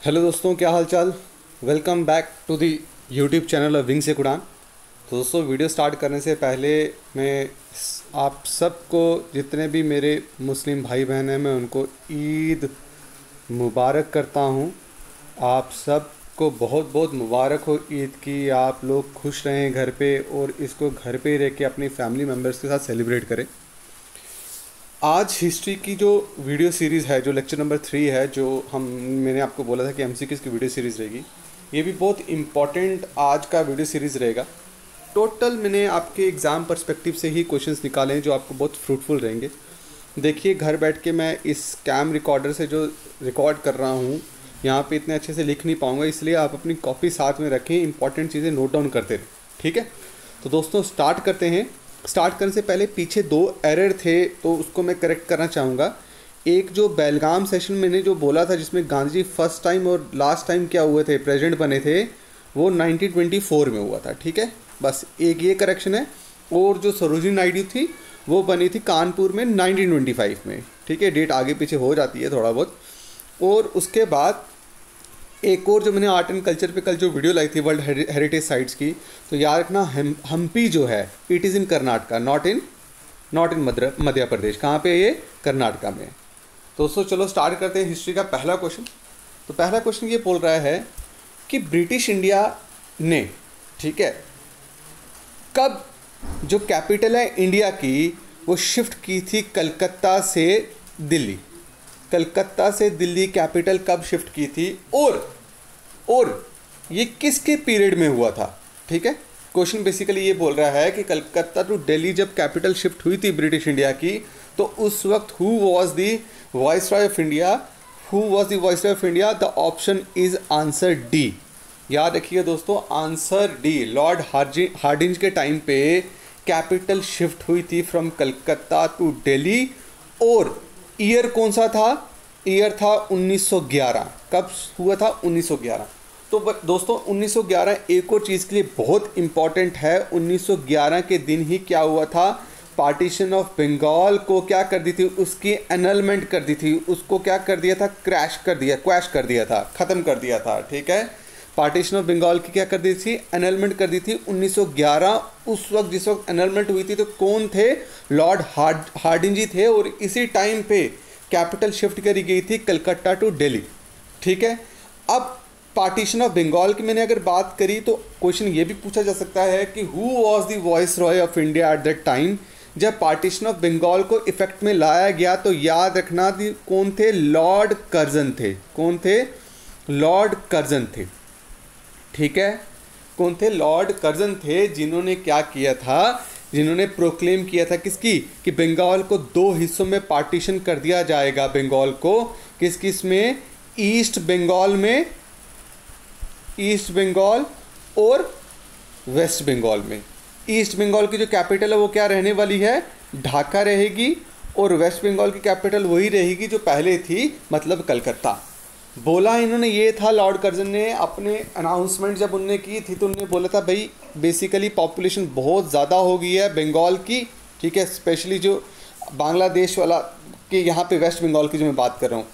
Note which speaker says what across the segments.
Speaker 1: Hello दोस्तों, क्या हाल चाल। Welcome back to the YouTube channel of wings एक उड़ान। तो दोस्तों, वीडियो स्टार्ट करने से पहले मैं आप सबको, जितने भी मेरे मुस्लिम भाई बहन हैं, मैं उनको ईद मुबारक करता हूँ। आप सबको बहुत बहुत मुबारक हो ईद की। आप लोग खुश रहें घर पे और इसको घर पे रह के अपनी फैमिली मेम्बर्स के साथ सेलिब्रेट करें। आज हिस्ट्री की जो वीडियो सीरीज़ है, जो लेक्चर नंबर 3 है, जो मैंने आपको बोला था कि एमसीक्यूज़ की वीडियो सीरीज़ रहेगी, ये भी बहुत इम्पॉर्टेंट आज का वीडियो सीरीज़ रहेगा। टोटल मैंने आपके एग्ज़ाम पर्सपेक्टिव से ही क्वेश्चंस निकाले हैं जो आपको बहुत फ्रूटफुल रहेंगे। देखिए, घर बैठ के मैं इस कैम रिकॉर्डर से जो रिकॉर्ड कर रहा हूँ, यहाँ पे इतने अच्छे से लिख नहीं पाऊँगा, इसलिए आप अपनी कॉपी साथ में रखें, इंपॉर्टेंट चीज़ें नोट डाउन करते रहें। ठीक है, तो दोस्तों स्टार्ट करते हैं। स्टार्ट करने से पहले पीछे 2 एरर थे, तो उसको मैं करेक्ट करना चाहूँगा। एक जो बेलगाम सेशन मैंने जो बोला था, जिसमें गांधी जी फर्स्ट टाइम और लास्ट टाइम क्या हुए थे, प्रेसिडेंट बने थे, वो 1924 में हुआ था। ठीक है, बस एक ये करेक्शन है। और जो सरोजिनी नायडू थी, वो बनी थी कानपुर में 1925 में। ठीक है, डेट आगे पीछे हो जाती है थोड़ा बहुत। और उसके बाद एक और जो मैंने आर्ट एंड कल्चर पे कल जो वीडियो लाई थी वर्ल्ड हेरिटेज साइट्स की, तो याद रखना, हम्पी जो है it is in Karnataka, not in Madhya Pradesh. कहाँ पे ये? कर्नाटका में। दोस्तों चलो स्टार्ट करते हैं हिस्ट्री का पहला क्वेश्चन। तो पहला क्वेश्चन ये बोल रहा है कि ब्रिटिश इंडिया ने, ठीक है, कब जो कैपिटल है इंडिया की, वो शिफ्ट की थी कलकत्ता से दिल्ली। कलकत्ता से दिल्ली कैपिटल कब शिफ्ट की थी और ये किसके पीरियड में हुआ था? ठीक है, क्वेश्चन बेसिकली ये बोल रहा है कि कलकत्ता टू दिल्ली जब कैपिटल शिफ्ट हुई थी ब्रिटिश इंडिया की, तो उस वक्त who was the viceroy of India? Who was the viceroy of India? The option is answer D. याद रखिए दोस्तों, आंसर डी। लॉर्ड हार्डिंज के टाइम पे कैपिटल शिफ्ट हुई थी फ्रॉम कलकत्ता टू दिल्ली। और ईयर कौन सा था? ईयर था 1911। कब हुआ था? 1911। तो दोस्तों 1911 एक और चीज़ के लिए बहुत इम्पॉर्टेंट है। 1911 के दिन ही क्या हुआ था? पार्टीशन ऑफ बंगाल को क्या कर दी थी? उसकी एनलमेंट कर दी थी। उसको क्या कर दिया था? क्वैश कर दिया था, ख़त्म कर दिया था। ठीक है, पार्टीशन ऑफ बंगाल की क्या कर दी थी? एनलमेंट कर दी थी 1911। उस वक्त जिस वक्त एनलमेंट हुई थी, तो कौन थे? लॉर्ड हार्डिंज जी थे। और इसी टाइम पे कैपिटल शिफ्ट करी गई थी कलकत्ता टू दिल्ली। ठीक है, अब पार्टीशन ऑफ बंगाल की मैंने अगर बात करी, तो क्वेश्चन ये भी पूछा जा सकता है कि who was the voice Roy of India at that time? जब पार्टीशन ऑफ बंगाल को इफेक्ट में लाया गया, तो याद रखना कौन थे? लॉर्ड कर्जन थे। कौन थे? लॉर्ड कर्जन थे। ठीक है, कौन थे? लॉर्ड कर्जन थे, जिन्होंने क्या किया था? जिन्होंने प्रोक्लेम किया था किसकी? कि बंगाल को 2 हिस्सों में पार्टीशन कर दिया जाएगा। बंगाल को किस किस में? ईस्ट बंगाल में, ईस्ट बंगाल और वेस्ट बंगाल में। ईस्ट बंगाल की जो कैपिटल है वो क्या रहने वाली है? ढाका रहेगी। और वेस्ट बंगाल की कैपिटल वही रहेगी जो पहले थी, मतलब कलकत्ता। बोला इन्होंने ये था, लॉर्ड कर्जन ने अपने अनाउंसमेंट जब उनने की थी, तो उन्होंने बोला था भाई बेसिकली पॉपुलेशन बहुत ज़्यादा हो गई है बंगाल की। ठीक है, स्पेशली जो बांग्लादेश वाला के यहाँ पे वेस्ट बंगाल की जो मैं बात कर रहा हूँ,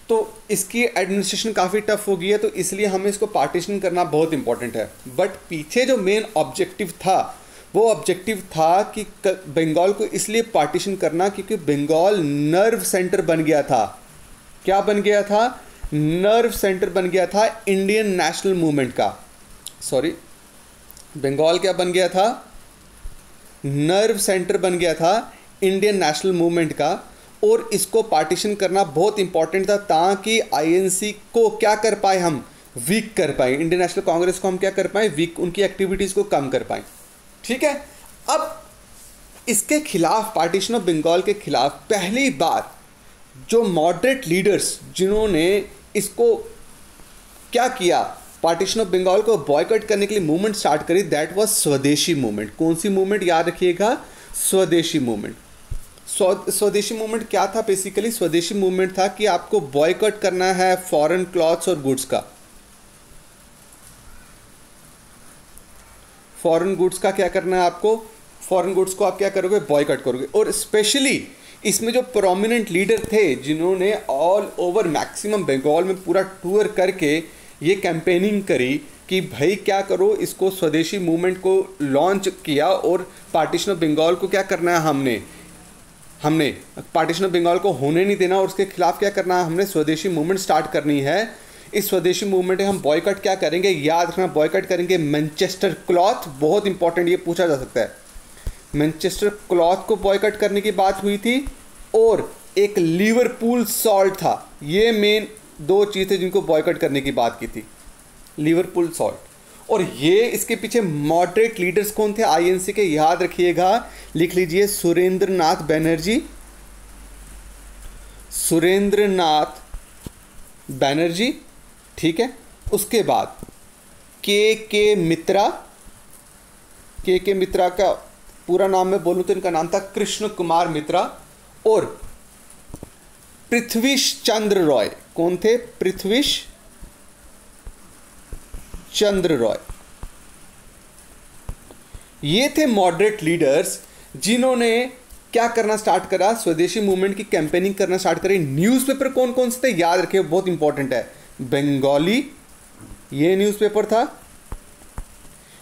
Speaker 1: तो इसकी एडमिनिस्ट्रेशन काफ़ी टफ हो गई है, तो इसलिए हमें इसको पार्टीशन करना बहुत इंपॉर्टेंट है। बट पीछे जो मेन ऑब्जेक्टिव था, वो ऑब्जेक्टिव था कि बंगाल को इसलिए पार्टीशन करना क्योंकि बंगाल नर्व सेंटर बन गया था। क्या बन गया था? नर्व सेंटर बन गया था इंडियन नेशनल मूवमेंट का। सॉरी, बंगाल क्या बन गया था? नर्व सेंटर बन गया था इंडियन नेशनल मूवमेंट का। और इसको पार्टीशन करना बहुत इंपॉर्टेंट था, ताकि आईएनसी को क्या कर पाए? हम वीक कर पाए। इंडियन नेशनल कांग्रेस को हम क्या कर पाए? वीक, उनकी एक्टिविटीज़ को कम कर पाए। ठीक है, अब इसके खिलाफ, पार्टीशन ऑफ बंगाल के खिलाफ पहली बार जो मॉडरेट लीडर्स जिन्होंने इसको क्या किया, पार्टीशन ऑफ बंगाल को बॉयकॉट करने के लिए मूवमेंट स्टार्ट करी, दैट वाज स्वदेशी मूवमेंट। कौन सी मूवमेंट? याद रखिएगा, स्वदेशी मूवमेंट। स्वदेशी मूवमेंट क्या था? बेसिकली स्वदेशी मूवमेंट था कि आपको बॉयकॉट करना है फॉरेन क्लॉथ्स और गुड्स का। फॉरेन गुड्स का क्या करना है आपको? फॉरेन गुड्स को आप क्या करोगे? बॉयकॉट करोगे। और स्पेशली इसमें जो प्रोमिनेंट लीडर थे जिन्होंने ऑल ओवर मैक्सिमम बंगाल में पूरा टूर करके ये कैंपेनिंग करी कि भाई क्या करो, इसको स्वदेशी मूवमेंट को लॉन्च किया और पार्टीशन ऑफ बंगाल को क्या करना है, हमने पार्टीशन ऑफ बंगाल को होने नहीं देना और उसके खिलाफ क्या करना है, हमने स्वदेशी मूवमेंट स्टार्ट करनी है। इस स्वदेशी मूवमेंट में हम बॉयकॉट क्या करेंगे, याद रखना, बॉयकॉट करेंगे मैनचेस्टर क्लॉथ, बहुत इंपॉर्टेंट, ये पूछा जा सकता है। मैनचेस्टर क्लॉथ को बॉयकॉट करने की बात हुई थी और एक लिवरपूल सॉल्ट था। ये मेन दो चीज़ें जिनको बॉयकॉट करने की बात की थी, लिवरपूल सॉल्ट। और ये इसके पीछे मॉडरेट लीडर्स कौन थे आईएनसी के, याद रखिएगा, लिख लीजिए, सुरेंद्रनाथ बनर्जी, सुरेंद्रनाथ बनर्जी, ठीक है। उसके बाद के मित्रा, के मित्रा का पूरा नाम मैं बोलूं तो इनका नाम था कृष्ण कुमार मित्रा। और पृथ्वीश चंद्र रॉय, कौन थे, पृथ्वीश चंद्र रॉय। ये थे मॉडरेट लीडर्स जिन्होंने क्या करना स्टार्ट करा, स्वदेशी मूवमेंट की कैंपेनिंग करना स्टार्ट करी। न्यूज़पेपर कौन कौन से थे, याद रखिए, बहुत इंपॉर्टेंट है। बंगाली, ये न्यूज़पेपर था।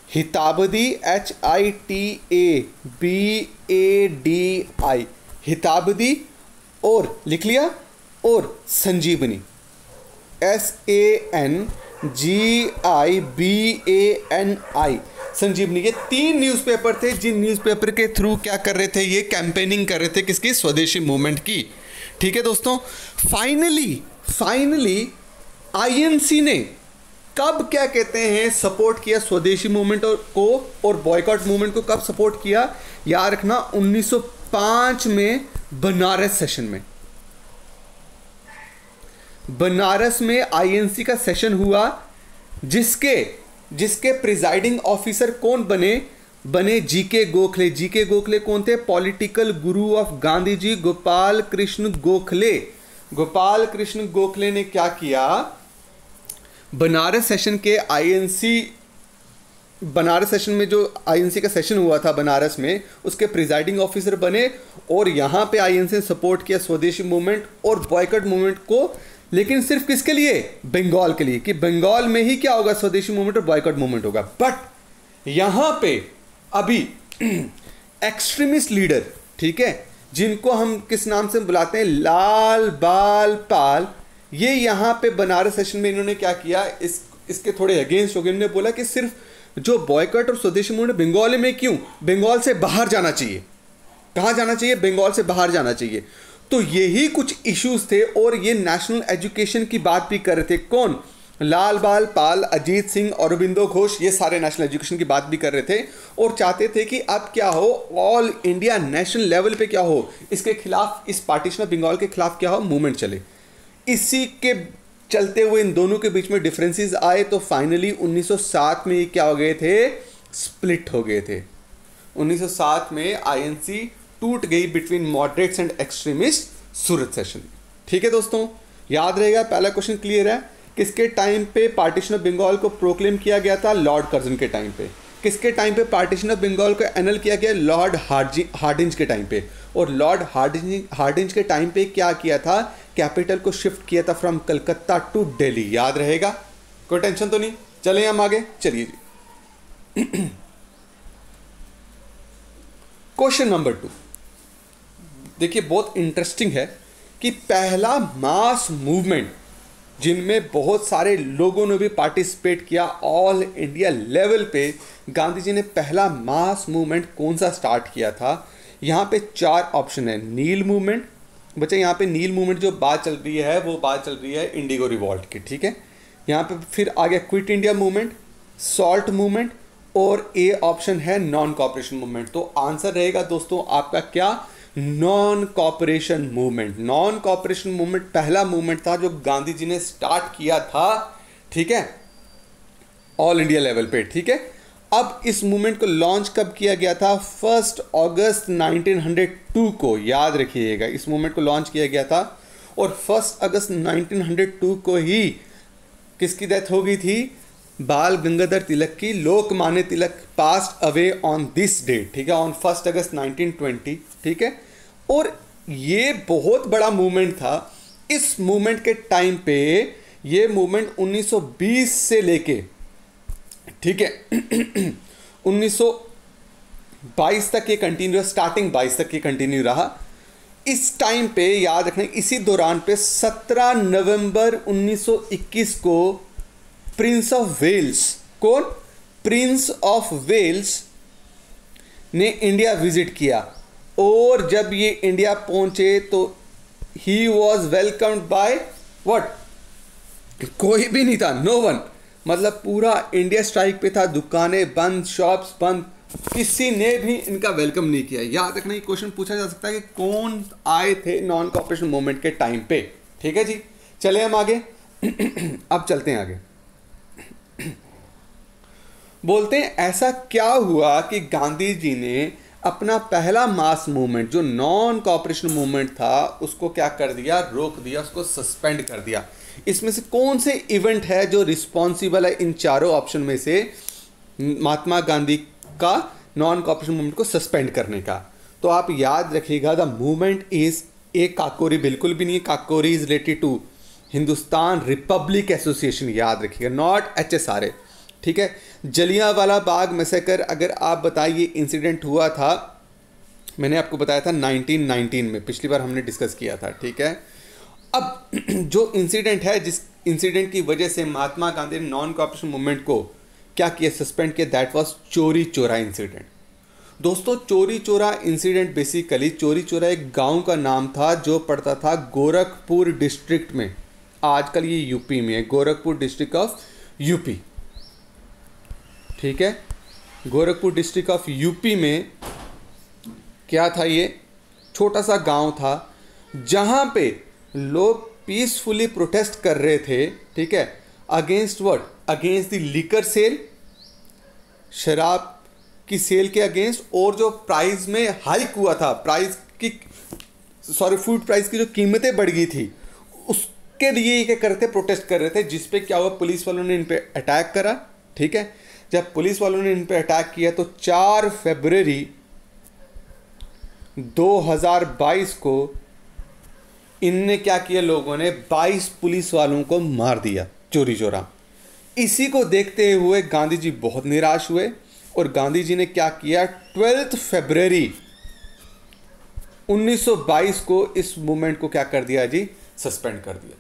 Speaker 1: हिताबदी, HITABADI, हिताबदी, और लिख लिया, और संजीवनी, SANGIBANI, संजीवनी। ये तीन न्यूज़पेपर थे जिन न्यूज़पेपर के थ्रू क्या कर रहे थे, ये कैंपेनिंग कर रहे थे किसकी, स्वदेशी मूवमेंट की। ठीक है दोस्तों, फाइनली आईएनसी ने कब क्या कहते हैं सपोर्ट किया स्वदेशी मूवमेंट को और बॉयकॉट मूवमेंट को कब सपोर्ट किया, याद रखना, 1905 में बनारस सेशन में। बनारस में आईएनसी का सेशन हुआ जिसके प्रिजाइडिंग ऑफिसर कौन बने जीके गोखले। जीके गोखले कौन थे, political Guru of Gandhi ji, Gopal Krishna Gokhale. Gopal Krishna Gokhale ने क्या किया, बनारस सेशन में जो आईएनसी का सेशन हुआ था बनारस में, उसके प्रिजाइडिंग ऑफिसर बने और यहां पे आईएनसी ने सपोर्ट किया स्वदेशी मूवमेंट और बॉयकॉट मूवमेंट को, लेकिन सिर्फ किसके लिए, बंगाल के लिए, कि बंगाल में ही क्या होगा, स्वदेशी मूवमेंट और बॉयकॉट मूवमेंट होगा। बट यहां पे अभी एक्सट्रीमिस्ट लीडर, ठीक है, जिनको हम किस नाम से बुलाते हैं, लाल बाल पाल, ये यहां पे बनारस सेशन में इन्होंने क्या किया, इसके थोड़े अगेंस्ट हो गए। इन्होंने बोला कि सिर्फ जो बॉयकॉट और स्वदेशी मूवमेंट बंगाल में क्यों, बंगाल से बाहर जाना चाहिए। कहां जाना चाहिए, बंगाल से बाहर जाना चाहिए। तो यही कुछ इश्यूज थे और ये नेशनल एजुकेशन की बात भी कर रहे थे। कौन, लाल बाल पाल, अजीत सिंह, अरबिंदो घोष, ये सारे नेशनल एजुकेशन की बात भी कर रहे थे और चाहते थे कि अब क्या हो, ऑल इंडिया नेशनल लेवल पे क्या हो, इसके खिलाफ, इस पार्टीशन ऑफ बंगाल के खिलाफ क्या हो, मूवमेंट चले। इसी के चलते हुए इन दोनों के बीच में डिफरेंसेस आए तो फाइनली 1907 में क्या हो गए थे, स्प्लिट हो गए थे। 1907 में आईएनसी टूट गई between moderates and extremist Surat session. ठीक है दोस्तों, याद रहेगा, पहला क्वेश्चन क्लियर है। किसके टाइम पे पार्टीशन ऑफ बंगाल को प्रोक्लेम किया गया था, लॉर्ड कर्जन के टाइम पे। किसके टाइम पे पार्टीशन ऑफ बंगाल को एनल किया गया, लॉर्ड हार्डिंज के टाइम पे। और लॉर्ड हार्डिंज के टाइम पे क्या किया था, कैपिटल को शिफ्ट किया था फ्रॉम कलकत्ता टू दिल्ली। याद रहेगा, कोई टेंशन तो नहीं। चलें हम आगे, चलिए जी। क्वेश्चन नंबर 2 देखिए, बहुत इंटरेस्टिंग है कि पहला मास मूवमेंट जिनमें बहुत सारे लोगों ने भी पार्टिसिपेट किया ऑल इंडिया लेवल पे, गांधी जी ने पहला मास मूवमेंट कौन सा स्टार्ट किया था। यहाँ पे 4 ऑप्शन है। नील मूवमेंट, बच्चे यहाँ पे नील मूवमेंट जो बात चल रही है वो बात चल रही है इंडिगो रिवॉल्ट की, ठीक है। यहाँ पे फिर आ गया quit India movement, salt movement और ए ऑप्शन है नॉन कॉपरेशन मूवमेंट। तो आंसर रहेगा दोस्तों आपका क्या, non cooperation movement. Non cooperation movement पहला मूवमेंट था जो गांधी जी ने स्टार्ट किया था, ठीक है, ऑल इंडिया लेवल पे, ठीक है। अब इस मूवमेंट को लॉन्च कब किया गया था, 1 अगस्त 1902 को। याद रखिएगा, इस मूवमेंट को लॉन्च किया गया था और 1 अगस्त 1902 को ही किसकी डेथ हो गई थी, बाल गंगाधर तिलक की। Lokmanya Tilak passed away on this date, ठीक है, ऑन 1 अगस्त 1920, ठीक है। और ये बहुत बड़ा मूवमेंट था। इस मूवमेंट के टाइम पे, ये मूवमेंट 1920 से लेके, ठीक है, 1922 तक ये कंटिन्यू, स्टार्टिंग 22 तक ये कंटिन्यू रहा। इस टाइम पे याद रखना, इसी दौरान पे 17 नवंबर 1921 को प्रिंस ऑफ वेल्स, कौन, प्रिंस ऑफ वेल्स ने इंडिया विजिट किया। और जब ये इंडिया पहुंचे तो he was welcomed by what, कोई भी नहीं था, नो वन, मतलब पूरा इंडिया स्ट्राइक पे था, दुकानें बंद, शॉप्स बंद, किसी ने भी इनका वेलकम नहीं किया। याद रखना, ये क्वेश्चन पूछा जा सकता है कि कौन आए थे नॉन कॉपरेशन मूवमेंट के टाइम पे। ठीक है जी, चले हम आगे। अब चलते हैं आगे। बोलते हैं ऐसा क्या हुआ कि गांधी जी ने अपना पहला मास मूवमेंट जो नॉन कॉपरेशन मूवमेंट था उसको क्या कर दिया, रोक दिया, उसको सस्पेंड कर दिया। इसमें से कौन से इवेंट है जो रिस्पॉन्सिबल है इन चारों ऑप्शन में से महात्मा गांधी का नॉन कॉपरेशन मूवमेंट को सस्पेंड करने का? तो आप याद रखिएगा, the movement is a Kakori, बिल्कुल भी नहीं, Kakori is related to Hindustan republic association, याद रखिएगा, नॉट HSRA। ठीक है, जलियांवाला बाग मैसेकर, अगर आप बताइए इंसिडेंट हुआ था, मैंने आपको बताया था 1919 में, पिछली बार हमने डिस्कस किया था। ठीक है, अब जो इंसिडेंट है, जिस इंसिडेंट की वजह से महात्मा गांधी ने नॉन कॉपरेशन मूवमेंट को क्या किया, सस्पेंड किया, दैट वाज चोरी चोरा इंसिडेंट। दोस्तों, चोरी चोरा इंसिडेंट बेसिकली, चोरी चोरा एक गांव का नाम था जो पड़ता था गोरखपुर डिस्ट्रिक्ट में, आजकल ये यूपी में है, गोरखपुर डिस्ट्रिक्ट ऑफ यूपी। ठीक है, गोरखपुर डिस्ट्रिक्ट ऑफ यूपी में क्या था, ये छोटा सा गांव था जहां पे लोग पीसफुली प्रोटेस्ट कर रहे थे। ठीक है, against what, against the liquor sale, शराब की सेल के अगेंस्ट, और जो प्राइस में हाइक हुआ था, प्राइस की, सॉरी, फूड प्राइस की जो कीमतें बढ़ गई थी, उसके लिए ये क्या करते, प्रोटेस्ट कर रहे थे, जिसपे क्या हुआ, पुलिस वालों ने इन पे अटैक करा। ठीक है, जब पुलिस वालों ने इन पे अटैक किया तो 4 फरवरी 2022 को इनने क्या किया, लोगों ने 22 पुलिस वालों को मार दिया चोरी चोरा। इसी को देखते हुए गांधी जी बहुत निराश हुए और गांधी जी ने क्या किया, 12 फरवरी 1922 को इस मूवमेंट को क्या कर दिया जी, सस्पेंड कर दिया।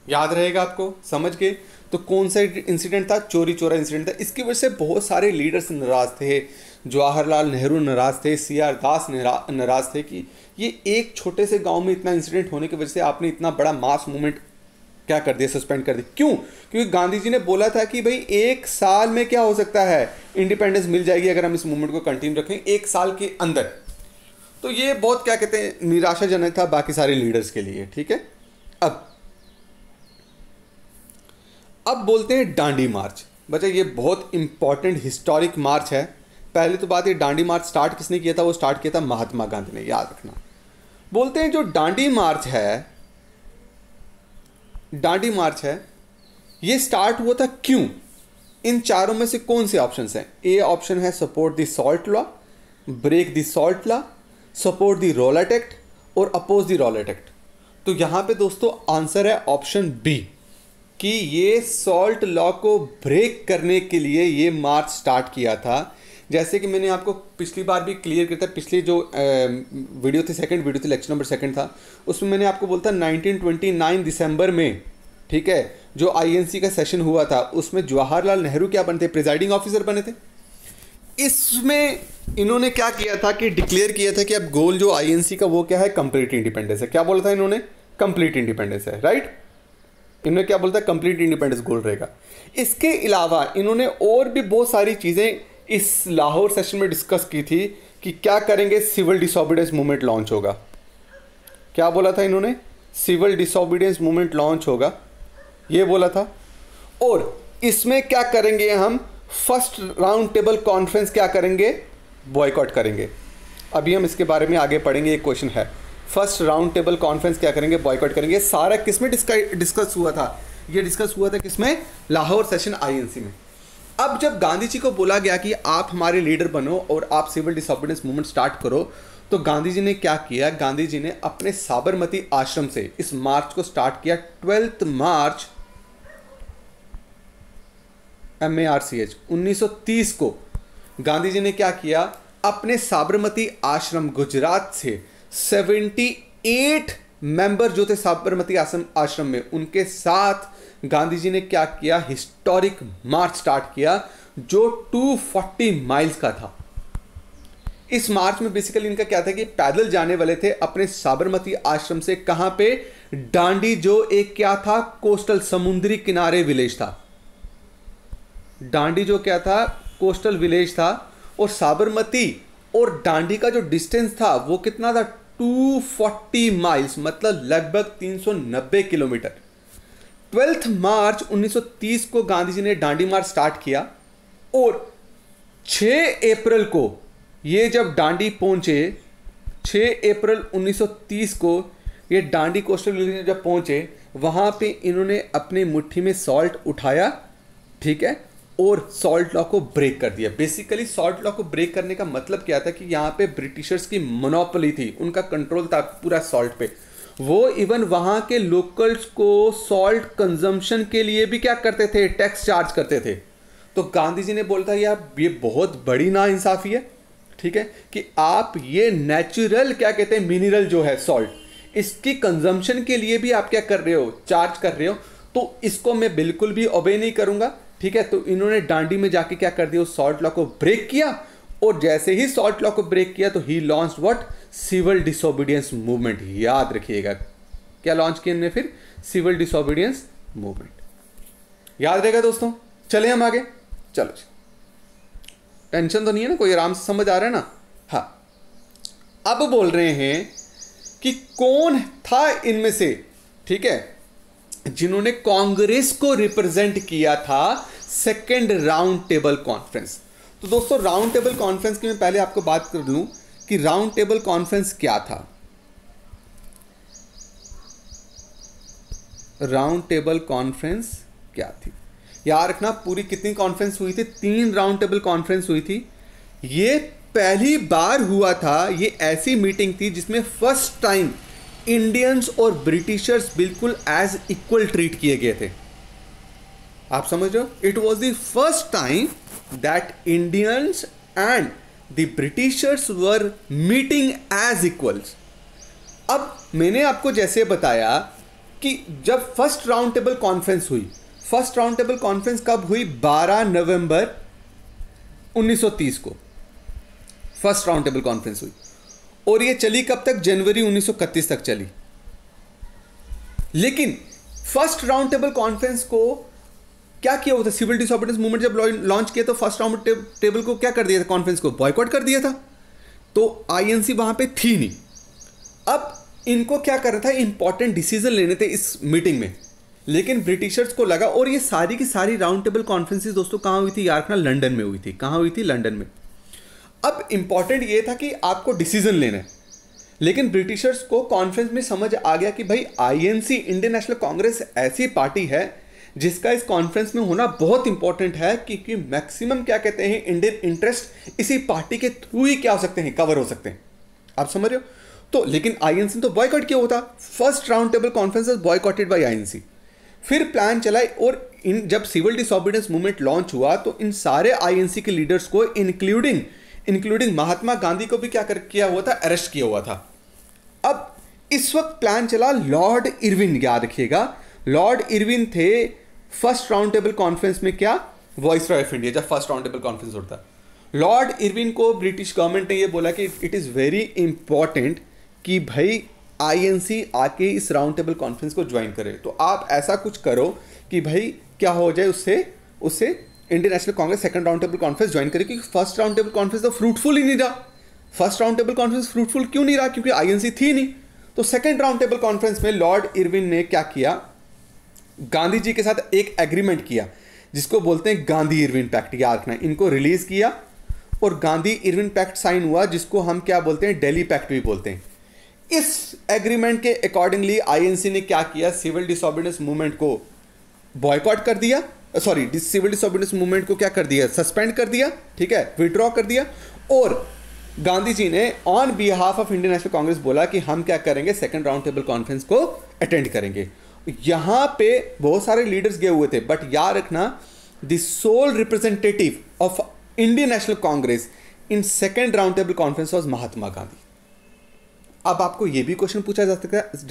Speaker 1: याद रहेगा आपको, समझ गए? तो कौन सा इंसिडेंट था, चोरी चोरा इंसिडेंट था। इसकी वजह से बहुत सारे लीडर्स नाराज थे, जवाहरलाल नेहरू नाराज थे, CR दास नाराज थे कि ये एक छोटे से गांव में इतना इंसिडेंट होने की वजह से आपने इतना बड़ा मास मूवमेंट क्या कर दिया, सस्पेंड कर दिया। क्यों? क्योंकि गांधी जी ने बोला था कि भाई 1 साल में क्या हो सकता है, इंडिपेंडेंस मिल जाएगी अगर हम इस मूवमेंट को कंटिन्यू रखें 1 साल के अंदर। तो ये बहुत क्या कहते हैं, निराशाजनक था बाकी सारे लीडर्स के लिए। ठीक है, अब बोलते हैं डांडी मार्च। बच्चा, ये बहुत इंपॉर्टेंट हिस्टोरिक मार्च है। पहले तो बात, ये डांडी मार्च स्टार्ट किसने किया था, वो स्टार्ट किया था महात्मा गांधी ने, याद रखना। बोलते हैं जो डांडी मार्च है, डांडी मार्च है, ये स्टार्ट हुआ था क्यों? इन चारों में से कौन से ऑप्शंस हैं? ए ऑप्शन है support the salt law, break the salt law, support the Rowlatt act और अपोज द रॉलेट एक्ट। तो यहां पे दोस्तों आंसर है ऑप्शन बी, कि ये सॉल्ट लॉ को ब्रेक करने के लिए ये मार्च स्टार्ट किया था। जैसे कि मैंने आपको पिछली बार भी क्लियर किया था, पिछली जो वीडियो थी, सेकंड वीडियो थी, लेक्चर नंबर 2 था, उसमें मैंने आपको बोलता 1929 दिसंबर में, ठीक है, जो INC का सेशन हुआ था उसमें जवाहरलाल नेहरू क्या बने थे, प्रिजाइडिंग ऑफिसर बने थे। इसमें इन्होंने क्या किया था कि डिक्लेयर किया था कि अब गोल जो INC का वो क्या है, कंप्लीट इंडिपेंडेंस है। क्या बोला था इन्होंने, कंप्लीट इंडिपेंडेंस है, राइट। इन्होंने क्या बोलता है, कंप्लीट इंडिपेंडेंस गोल रहेगा। इसके अलावा इन्होंने और भी बहुत सारी चीज़ें इस लाहौर सेशन में डिस्कस की थी कि क्या करेंगे, सिविल डिसोबीडियंस मूवमेंट लॉन्च होगा। क्या बोला था इन्होंने, सिविल डिसोबीडियंस मूवमेंट लॉन्च होगा, ये बोला था। और इसमें क्या करेंगे हम, फर्स्ट राउंड टेबल कॉन्फ्रेंस क्या करेंगे, बॉयकॉट करेंगे। अभी हम इसके बारे में आगे पढ़ेंगे, एक क्वेश्चन है, फर्स्ट राउंड टेबल कॉन्फ्रेंस क्या करेंगे, बॉयकॉट करेंगे। सारा किसमें डिस्कस हुआ था, ये डिस्कस हुआ था किसमें, लाहौर सेशन INC में। अब जब गांधी जी को बोला गया कि आप हमारे लीडर बनो और आप सिविल डिसोबीडियंस मूवमेंट स्टार्ट करो, तो गांधी जी ने क्या किया, गांधी जी ने अपने साबरमती आश्रम से इस मार्च को स्टार्ट किया 12 मार्च MARCH 1930 को। गांधी जी ने क्या किया, अपने साबरमती आश्रम गुजरात से 78 मेंबर जो थे साबरमती आश्रम में, उनके साथ गांधी जी ने क्या किया, हिस्टोरिक मार्च स्टार्ट किया जो 240 माइल्स का था। इस मार्च में बेसिकली इनका क्या था कि पैदल जाने वाले थे अपने साबरमती आश्रम से, कहां पे, डांडी, जो एक क्या था, कोस्टल समुद्री किनारे विलेज था। डांडी जो क्या था, कोस्टल विलेज था। और साबरमती और डांडी का जो डिस्टेंस था वो कितना था, 240 माइल्स, मतलब लगभग 390 किलोमीटर। 12 मार्च 1930 को गांधी जी ने डांडी मार्च स्टार्ट किया और 6 अप्रैल को ये जब डांडी पहुंचे, 6 अप्रैल 1930 को ये डांडी कोस्टल विलेज में जब पहुंचे, वहां पे इन्होंने अपनी मुट्ठी में सॉल्ट उठाया, ठीक है, और सॉल्ट लॉ को ब्रेक कर दिया। बेसिकली सॉल्ट लॉ को ब्रेक करने का मतलब क्या था कि यहाँ पे ब्रिटिशर्स की मोनोपोली थी, उनका कंट्रोल था पूरा सॉल्ट पे। वो इवन वहाँ के लोकल्स को सॉल्ट कंजम्पशन के लिए भी क्या करते थे, टैक्स चार्ज करते थे। तो गांधी जी ने बोला था यार ये बहुत बड़ी नाइंसाफ़ी है, ठीक है, कि आप ये नेचुरल क्या कहते हैं मिनरल जो है सॉल्ट, इसकी कंजम्पशन के लिए भी आप क्या कर रहे हो, चार्ज कर रहे हो, तो इसको मैं बिल्कुल भी ओबे नहीं करूँगा, ठीक है। तो इन्होंने डांडी में जाके क्या कर दिया, उस सॉल्ट लॉ को ब्रेक किया। और जैसे ही सॉल्ट लॉ को ब्रेक किया तो ही launch what, civil disobedience movement. याद रखिएगा क्या लॉन्च किया इन्होंने फिर, सिविल डिसोबीडियंस मूवमेंट। याद रहेगा दोस्तों। चले हम आगे, चलो जी, टेंशन तो नहीं है ना, कोई आराम से समझ आ रहा है ना। हाँ, अब बोल रहे हैं कि कौन था इनमें से, ठीक है, जिन्होंने कांग्रेस को रिप्रेजेंट किया था सेकेंड राउंड टेबल कॉन्फ्रेंस। तो दोस्तों राउंड टेबल कॉन्फ्रेंस की मैं पहले आपको बात कर लूं कि राउंड टेबल कॉन्फ्रेंस क्या था। राउंड टेबल कॉन्फ्रेंस क्या थी, याद रखना। पूरी कितनी कॉन्फ्रेंस हुई थी, 3 राउंड टेबल कॉन्फ्रेंस हुई थी। ये पहली बार हुआ था, ये ऐसी मीटिंग थी जिसमें फर्स्ट टाइम इंडियंस और ब्रिटिशर्स बिल्कुल एज इक्वल ट्रीट किए गए थे। आप समझ रहे हो, it was the first time that Indians and the Britishers were meeting as equals. अब मैंने आपको जैसे बताया कि जब फर्स्ट राउंड टेबल कॉन्फ्रेंस हुई, फर्स्ट राउंड टेबल कॉन्फ्रेंस कब हुई, 12 नवंबर 1930 को फर्स्ट राउंड टेबल कॉन्फ्रेंस हुई। और ये चली कब तक, जनवरी 1931 तक चली। लेकिन फर्स्ट राउंड टेबल कॉन्फ्रेंस को क्या किया हुआ था, सिविल डिसोबीडियंस मूवमेंट जब लॉन्च किया तो फर्स्ट राउंड टेबल को क्या कर दिया था, कॉन्फ्रेंस को बॉयकॉट कर दिया था। तो आईएनसी वहां पे थी नहीं। अब इनको क्या करना था, इंपॉर्टेंट डिसीजन लेने थे इस मीटिंग में। लेकिन ब्रिटिशर्स को लगा, और ये सारी की सारी राउंड टेबल कॉन्फ्रेंसेस दोस्तों कहाँ हुई थी, यार रखना, लंदन में हुई थी। कहाँ हुई थी, लंदन में। अब इंपॉर्टेंट ये था कि आपको डिसीजन लेना है। लेकिन ब्रिटिशर्स को कॉन्फ्रेंस में समझ आ गया कि भाई आईएनसी, इंडियन नेशनल कांग्रेस, ऐसी पार्टी है जिसका इस कॉन्फ्रेंस में होना बहुत इंपॉर्टेंट है, क्योंकि मैक्सिमम क्या कहते हैं इंडियन इंटरेस्ट इसी पार्टी के थ्रू ही क्या हो सकते हैं, कवर हो सकते हैं। आप समझ रहे हो। तो लेकिन आईएनसी तो बॉयकॉट किया होता, first round table conference boycotted by INC. फिर प्लान चला, और इन जब सिविल डिसोबीडियंस मूवमेंट लॉन्च हुआ तो इन सारे आईएनसी के लीडर्स को इंक्लूडिंग महात्मा गांधी को भी क्या किया हुआ था, अरेस्ट किया हुआ था। अब इस वक्त प्लान चला, लॉर्ड इरविन, याद रखिएगा, लॉर्ड इरविन थे फर्स्ट राउंड टेबल कॉन्फ्रेंस में क्या, वाइसरॉय ऑफ इंडिया, जब फर्स्ट राउंड टेबल कॉन्फ्रेंस होता। लॉर्ड इरविन को ब्रिटिश गवर्नमेंट ने यह बोला कि इट इज़ वेरी इंपॉर्टेंट कि भाई आईएनसी आके इस राउंड टेबल कॉन्फ्रेंस को ज्वाइन करे। तो आप ऐसा कुछ करो कि भाई क्या हो जाए, उससे Indian National Congress second round table conference join करे, क्योंकि फर्स्ट राउंड टेबल कॉन्फ्रेंस तो फ्रूटफुल ही नहीं रहा। First round table conference fruitful क्यों नहीं रहा, क्योंकि आईएनसी थी नहीं। तो सेकंड राउंड टेबल कॉन्फ्रेंस में लॉर्ड इरविन ने क्या किया, गांधी जी के साथ एक एग्रीमेंट किया जिसको बोलते हैं गांधी इरविन पैक्ट। याद रखना, इनको रिलीज किया और गांधी इरविन पैक्ट साइन हुआ, जिसको हम क्या बोलते हैं, दिल्ली पैक्ट भी बोलते हैं। इस एग्रीमेंट के अकॉर्डिंगली आईएनसी ने क्या किया, सिविल डिसोबीडियंस मूवमेंट को बॉयकॉट कर दिया, सिविल डिसोबीडियंस मूवमेंट को क्या कर दिया, सस्पेंड कर दिया, ठीक है, विड्रॉ कर दिया। और गांधी जी ने on behalf of Indian National Congress बोला कि हम क्या करेंगे, सेकंड राउंड टेबल कॉन्फ्रेंस को अटेंड करेंगे। यहां पे बहुत सारे लीडर्स गए हुए थे, बट याद रखना the sole representative of Indian National Congress in second round table conference was Mahatma Gandhi. अब आपको यह भी क्वेश्चन पूछा जा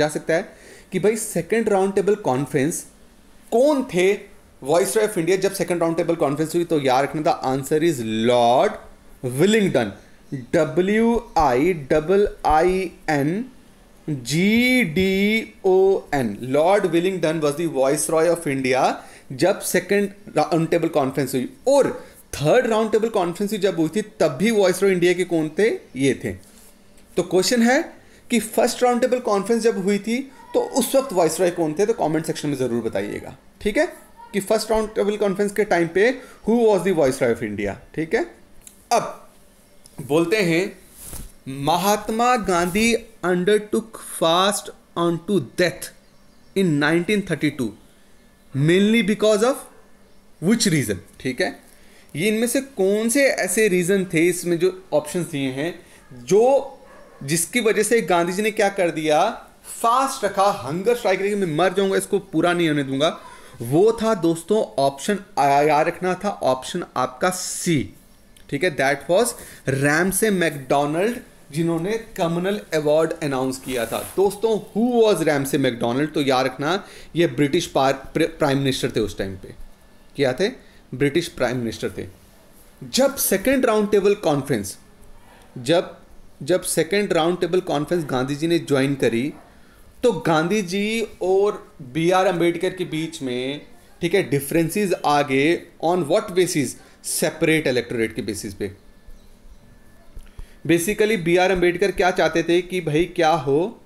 Speaker 1: सकता है कि भाई सेकंड राउंड टेबल कॉन्फ्रेंस कौन थे वॉइसरॉय ऑफ इंडिया जब सेकंड राउंड टेबल कॉन्फ्रेंस हुई? तो याद रखना, the answer is Lord Willingdon, WILLINGDON। Lord Willingdon was the viceroy of India जब सेकंड राउंड टेबल कॉन्फ्रेंस हुई, और थर्ड राउंड टेबल कॉन्फ्रेंस जब हुई थी तब भी वॉइसरॉय इंडिया के कौन थे? ये थे। तो क्वेश्चन है कि फर्स्ट राउंड टेबल कॉन्फ्रेंस जब हुई थी तो उस वक्त वॉइसरॉय कौन थे? तो कमेंट सेक्शन में जरूर बताइएगा, ठीक है, कि फर्स्ट राउंड टेबल कॉन्फ्रेंस के टाइम पे who was the viceroy of India, ठीक है। अब बोलते हैं, Mahatma Gandhi undertook fast on to death in 1932 mainly because of which reason, ठीक है। ये इनमें से कौन से ऐसे रीजन थे, इसमें जो ऑप्शंस दिए हैं, जो जिसकी वजह से गांधी जी ने क्या कर दिया, फास्ट रखा, हंगर स्ट्राइक रखी, मैं मर जाऊंगा, इसको पूरा नहीं होने दूंगा। वो था दोस्तों ऑप्शन, याद रखना था ऑप्शन आपका सी, ठीक है, दैट वाज रैमसे मैकडोनाल्ड, जिन्होंने कम्युनल अवार्ड अनाउंस किया था। दोस्तों हु वाज रैमसे मैकडोनाल्ड? तो याद रखना, ये ब्रिटिश प्राइम मिनिस्टर थे उस टाइम पे। क्या थे? ब्रिटिश प्राइम मिनिस्टर थे। जब सेकेंड राउंड टेबल कॉन्फ्रेंस जब second round table conference Gandhi ji ने ज्वाइन करी, तो गांधी जी और BR अम्बेडकर के बीच में, ठीक है, डिफरेंसेस आ गए। On what basis? Separate electorate के बेसिस पे। बेसिकली BR अम्बेडकर क्या चाहते थे कि भाई क्या हो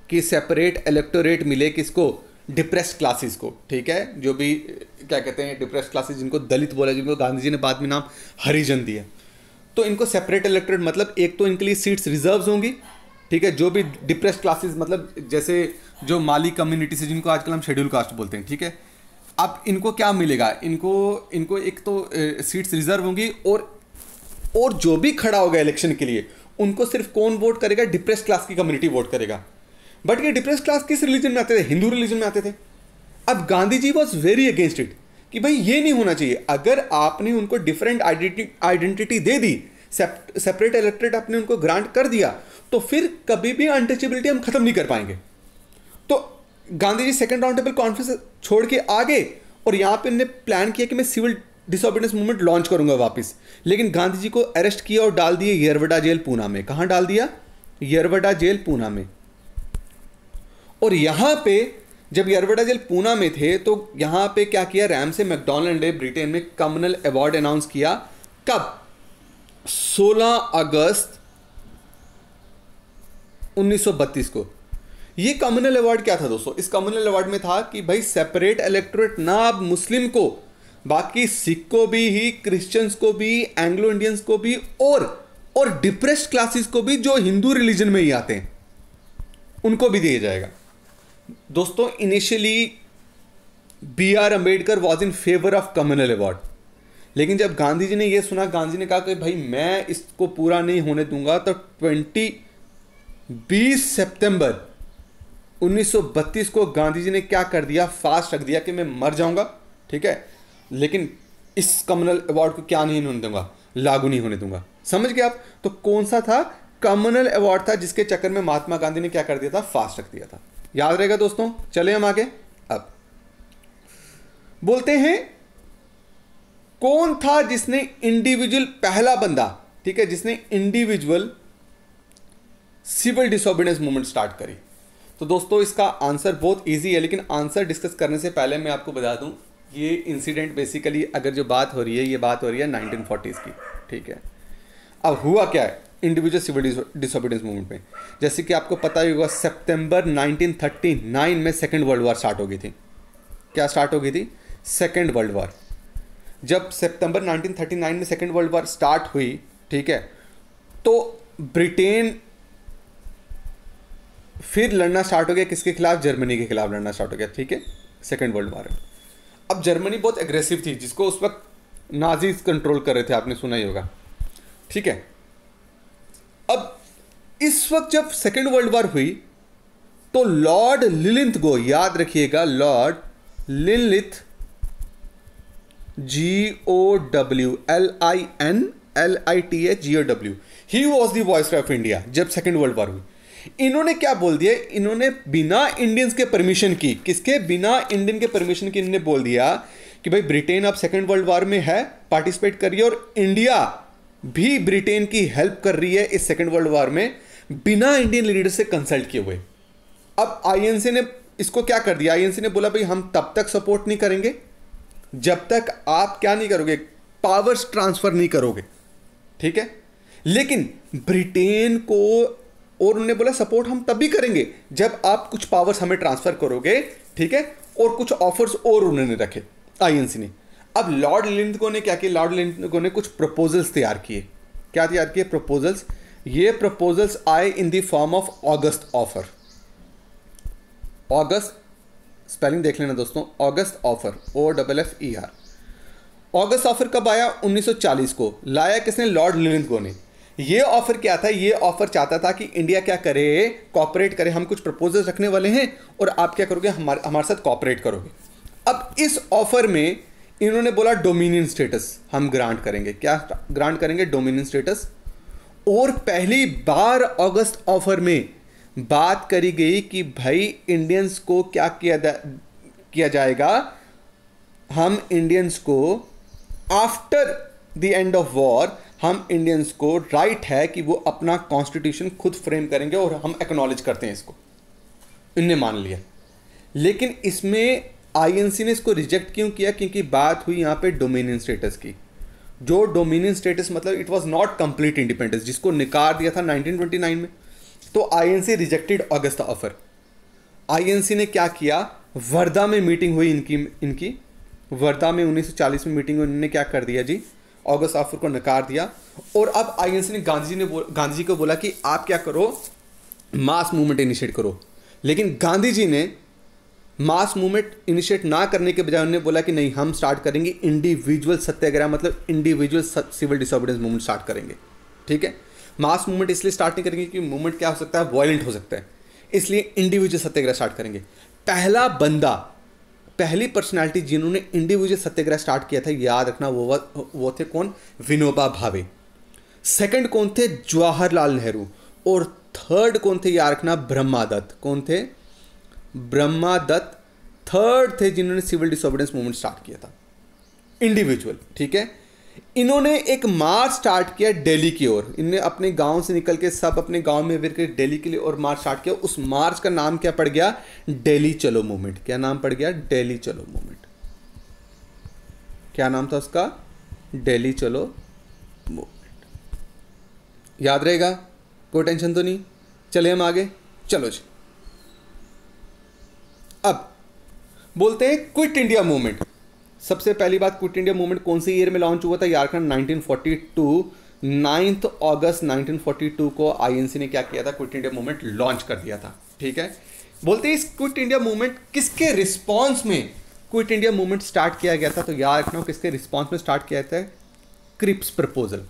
Speaker 1: कि सेपरेट इलेक्टोरेट मिले, किसको? डिप्रेस्ड क्लासेस को, ठीक है, जो भी क्या कहते हैं डिप्रेस्ड क्लासेस, जिनको दलित बोला, जिनको गांधी जी ने बाद में नाम हरिजन दिया। तो इनको सेपरेट इलेक्टोरेट मतलब एक तो इनके लिए सीट्स रिजर्व्स होंगी, ठीक है, जो भी डिप्रेस्ड क्लासेस मतलब जैसे जो माली कम्युनिटी से, जिनको आजकल हम शेड्यूल कास्ट बोलते हैं, ठीक है। अब इनको क्या मिलेगा? इनको एक तो सीट्स रिजर्व होंगी, और जो भी खड़ा होगा इलेक्शन के लिए उनको सिर्फ कौन वोट करेगा? डिप्रेस्ड क्लास की कम्युनिटी वोट करेगा। बट ये डिप्रेस्ड क्लास किस रिलीजन में आते थे? हिंदू रिलीजन में आते थे। अब Gandhi ji was very against it कि भाई ये नहीं होना चाहिए। अगर आपने उनको डिफरेंट आइडेंटिटी दे दी, सेपरेट इलेक्टोरेट आपने उनको ग्रांट कर दिया, तो फिर कभी भी अनटचेबिलिटी हम खत्म नहीं कर पाएंगे। तो Gandhi ji second round table conference छोड़ के आ गए, और यहां पे उन्होंने प्लान किया कि मैं सिविल डिसोबीडियंस मूवमेंट लॉन्च करूंगा वापस। लेकिन गांधी जी को अरेस्ट किया और डाल दिए यरवड़ा जेल पूना में। कहां डाल दिया? यरवड़ा जेल पूना में। और यहां पे जब यरवड़ा जेल पूना में थे, तो यहां पे क्या किया? रैमसे मैकडोनाल्ड ने ब्रिटेन में कम्युनल अवार्ड अनाउंस किया। कब? 16 अगस्त 1932 को। ये कम्युनल अवार्ड क्या था दोस्तों? इस कम्युनल अवार्ड में था कि भाई सेपरेट इलेक्टोरेट ना अब मुस्लिम को, बाकी सिख को भी ही, क्रिश्चियंस को भी, एंग्लो इंडियंस को भी, और डिप्रेस्ड क्लासेस को भी जो हिंदू रिलीजन में ही आते हैं, उनको भी दिया जाएगा। दोस्तों initially BR Ambedkar was in favour of communal award, लेकिन जब गांधी जी ने यह सुना, गांधी जी ने कहा कि भाई मैं इसको पूरा नहीं होने दूंगा। तो 20 सितंबर 1932 को गांधी जी ने क्या कर दिया? फास्ट रख दिया कि मैं मर जाऊंगा, ठीक है, लेकिन इस कम्युनल अवार्ड को क्या नहीं होने दूंगा, लागू नहीं होने दूंगा। समझ गए आप? तो कौन सा था? कम्युनल अवार्ड था, जिसके चक्कर में महात्मा गांधी ने क्या कर दिया था? फास्ट रख दिया था। याद रहेगा दोस्तों। चले हम आगे। अब बोलते हैं कौन था जिसने इंडिविजुअल, पहला बंदा, ठीक है, जिसने individual civil disobedience movement start करी। तो दोस्तों इसका आंसर बहुत इजी है, लेकिन आंसर डिस्कस करने से पहले मैं आपको बता दूं, ये इंसिडेंट बेसिकली अगर जो बात हो रही है, ये बात हो रही है 1940s की, ठीक है। अब हुआ क्या है इंडिविजुअल सिविल डिसोबीडियंस मूवमेंट में? जैसे कि आपको पता ही होगा, सितंबर 1939 में सेकेंड वर्ल्ड वॉर स्टार्ट हो गई थी। क्या स्टार्ट हो गई थी? Second world war. जब सितंबर 1939 में सेकेंड वर्ल्ड वॉर स्टार्ट हुई, ठीक है, तो ब्रिटेन फिर लड़ना स्टार्ट हो गया। किसके खिलाफ? जर्मनी के खिलाफ लड़ना स्टार्ट हो गया, ठीक है, सेकेंड वर्ल्ड वॉर। अब जर्मनी बहुत एग्रेसिव थी, जिसको उस वक्त नाजीज कंट्रोल कर रहे थे, आपने सुना ही होगा, ठीक है। अब इस वक्त जब सेकेंड वर्ल्ड वॉर हुई तो लॉर्ड लिलिंथगो, याद रखिएगा, Lord Linlithgow, GOWLINLITHGOW, he was the viceroy of India जब सेकेंड वर्ल्ड वॉर हुई। इन्होंने क्या बोल दिया, इन्होंने बिना इंडियंस के परमिशन की, किसके, बिना इंडियन के परमिशन की, इन्होंने बोल दिया कि भाई ब्रिटेन अब सेकेंड वर्ल्ड वॉर में है, पार्टिसिपेट कर रही है, और इंडिया भी ब्रिटेन की हेल्प कर रही है इस सेकेंड वर्ल्ड वॉर में, बिना इंडियन लीडर से कंसल्ट किए हुए। अब आईएनसी ने इसको क्या कर दिया, आईएनसी ने बोला भाई हम तब तक सपोर्ट नहीं करेंगे जब तक आप क्या नहीं करोगे, पावर्स ट्रांसफर नहीं करोगे, ठीक है। लेकिन ब्रिटेन को, और उन्होंने बोला सपोर्ट हम तब भी करेंगे जब आप कुछ पावर्स हमें ट्रांसफर करोगे, ठीक है। और कुछ ऑफर्स और उन्होंने रखे आईएनसी ने। अब लॉर्ड लिंथगो ने क्या किया, लॉर्ड लिंथगो ने कुछ प्रपोजल्स तैयार किए। क्या तैयार किए, प्रपोजल्स। ये प्रपोजल्स आए in the form of August offer. August, spelling देख लेना दोस्तों, August offer, OFFER। August offer कब आया, 1940 को। लाया किसने, लॉर्ड लिंथगो ने। ये ऑफर क्या था, ये ऑफर चाहता था कि इंडिया क्या करे, कॉपरेट करे, हम कुछ प्रपोजल्स रखने वाले हैं और आप क्या करोगे, हमारे साथ कॉपरेट करोगे। अब इस ऑफर में इन्होंने बोला डोमिनियन स्टेटस हम ग्रांट करेंगे। क्या ग्रांट करेंगे, डोमिनियन स्टेटस। और पहली बार अगस्त ऑफर में बात करी गई कि भाई इंडियंस को क्या किया जाएगा, हम इंडियंस को after the end of war, हम इंडियंस को राइट है कि वो अपना कॉन्स्टिट्यूशन खुद फ्रेम करेंगे और हम एक्नॉलेज करते हैं इसको। इनने मान लिया। लेकिन इसमें आईएनसी ने इसको रिजेक्ट क्यों किया, क्योंकि बात हुई यहां पे डोमिनियन स्टेटस की। जो डोमिनियन स्टेटस मतलब it was not complete independence, जिसको निकार दिया था 1929 में। तो आईएनसी रिजेक्टेड अगस्त ऑफर। आईएनसी ने क्या किया, वर्धा में मीटिंग हुई इनकी वर्धा में 1940 में मीटिंग हुई। उन्होंने क्या कर दिया जी, अगस्त ऑफर को नकार दिया। और अब आईएनसी ने गांधी जी को बोला कि आप क्या करो, मास मूवमेंट इनिशिएट करो। लेकिन गांधी जी ने मास मूवमेंट इनिशिएट ना करने के बजाय उन्होंने बोला कि नहीं, हम स्टार्ट करेंगे इंडिविजुअल सत्याग्रह, मतलब individual civil disobedience movement start करेंगे, ठीक है। मास मूवमेंट इसलिए स्टार्ट नहीं करेंगे क्योंकि मूवमेंट क्या हो सकता है, वायलेंट हो सकता है, इसलिए इंडिविजुअल सत्याग्रह स्टार्ट करेंगे। पहला बंदा, पहली पर्सनालिटी जिन्होंने इंडिविजुअल सत्याग्रह स्टार्ट किया था, याद रखना, वो थे कौन, विनोबा भावे। सेकंड कौन थे, जवाहरलाल नेहरू। और थर्ड कौन थे, याद रखना, ब्रह्मादत्त। कौन थे, ब्रह्मादत्त थर्ड थे जिन्होंने सिविल डिसोबीडियंस मूवमेंट स्टार्ट किया था, इंडिविजुअल, ठीक है। इन्होंने एक मार्च स्टार्ट किया दिल्ली की ओर। इन्होंने अपने गांव से निकल के सब अपने गांव में फिर दिल्ली के लिए और मार्च स्टार्ट किया। उस मार्च का नाम क्या पड़ गया, दिल्ली चलो मूवमेंट। क्या नाम पड़ गया, दिल्ली चलो मूवमेंट। क्या नाम था उसका, दिल्ली चलो मूवमेंट। याद रहेगा, कोई टेंशन तो नहीं। चले हम आगे, चलो जी। अब बोलते हैं क्विट इंडिया मूवमेंट। सबसे पहली बात, क्विट इंडिया मूवमेंट कौन से ईयर में लॉन्च हुआ था, यार 1942, 9 अगस्त 1942 को आईएनसी ने क्या किया था, क्विट इंडिया मूवमेंट लॉन्च कर दिया था, ठीक है। बोलते हैं इस क्विट इंडिया मूवमेंट किसके रिस्पॉन्स में क्विट इंडिया मूवमेंट स्टार्ट किया गया था, तो याद रखना किसके रिस्पॉन्स में स्टार्ट किया था, क्रिप्स प्रपोजल।